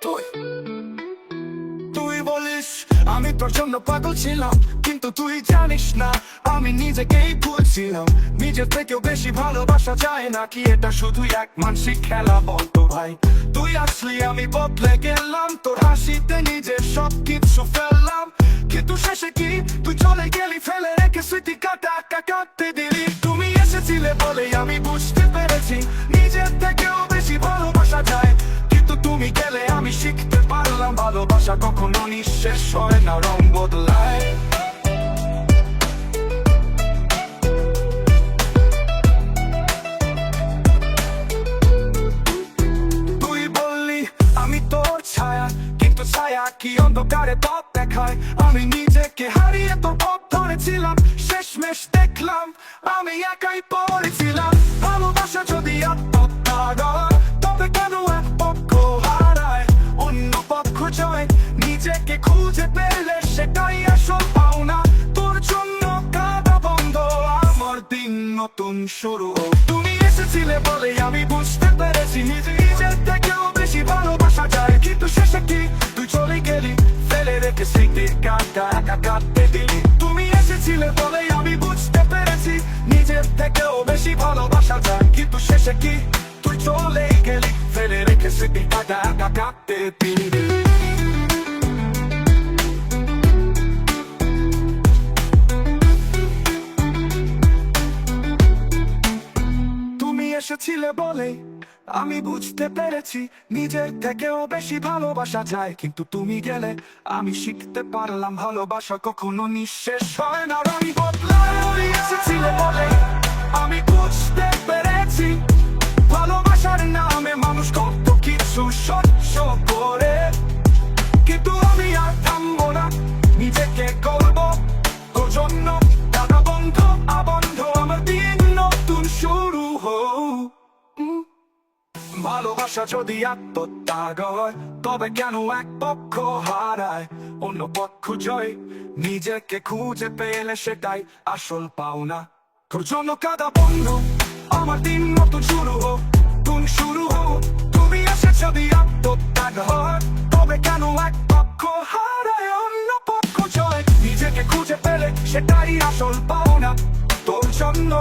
তুই তুই বলিস আমি তোর জন্য পাগল ছিলাম, কিন্তু তুই জানিস না আমি নিজেকেই ভুলছিলাম। নিজের থেকেও বেশি ভালোবাসা যায় নাকি এটা শুধুই এক মানসিক খেলা বলতো ভাই? তুই আসলি আমি বদলে গেলাম, তোর হাসিতে নিজের সবকিছু ফেললাম। কিন্তু শেষে কি তুই চলে গেলি, ফেলে রেখে স্মৃতি কাটতে দিলি। তুমি এসেছিলে বলেই আমি বুঝতে পেরেছি নিজের থেকেও বেশি ভালোবাসা যায়। কিন্তু তুমি গেলে আমি শিখতে পারলাম ভালোবাসা কখনো নিঃশেষ হয় না, রং বদলায়। তুই বললি আমি তোর ছায়া, কিন্তু ছায়া কি অন্ধকারে পথ দেখায়? আমি নিজেকে হারিয়ে তোর পথ ধরেছিলাম, শেষমেশ দেখলাম আমি একাই পড়েছিলাম। ভালোবাসা যদি আত্মহত্যা হয়, তবে কেন এক পক্ষ হারায় অন্য পক্ষ জয়? নিজেকে খুঁজে পেলে সেটাই আসল পাওনা। তোর জন্য কাঁদা বন্ধ, আমার দিন নতুন শুরু। তুমি এসেছিলে বলেই আমি বুঝতে পেরেছি নিজের থেকেও বেশি ভালোবাসা যায়। কিন্তু শেষে কি তুই চলে গেলি, ফেলে রেখে স্মৃতির কাটতে দিলি। তুমি এসেছিলে বলেই আমি বুঝতে পেরেছি নিজের থেকেও বেশি ভালোবাসা যায়। কিন্তু শেষে কি তুই চলে গেলি, ফেলে রেখে স্মৃতির কাটতে দিলি। তুমি এসেছিলে বলে আমি বুঝতে পেরেছি নিজের থেকেও বেশি ভালোবাসা যায়। কিন্তু তুমি গেলে আমি শিখতে পারলাম ভালোবাসা কখনো নিঃশেষ হয় না, রং বদলায়। তুমি এসেছিলে বলে আমি বুঝতে পেরেছি ভালোবাসার নামে মানুষ কত কিছু সহ্য করে। কিন্তু আমি আর থামবো না, নিজেকে করবো তোর জন্য দাদা বন্ধ আবন্ধ, আমার দিন নতুন শুরু হোক। ভালোবাসা যদি আত্মত্যাগ হয়, তবে কেন এক পক্ষ হারায় অন্য পক্ষ জয়? নিজেকে খুঁজে পেলে সেটাই আসল পাওনা। তোর জন্য কাঁদা বন্ধ, আমার দিন নতুন শুরু হোক, শুরু হোক। তুমি এসে যদি আত্মত্যাগ হয়, তবে কেন এক পক্ষ হারায় অন্য পক্ষ জয়? নিজেকে খুঁজে পেলে সেটাই আসল পাওনা। তোর জন্য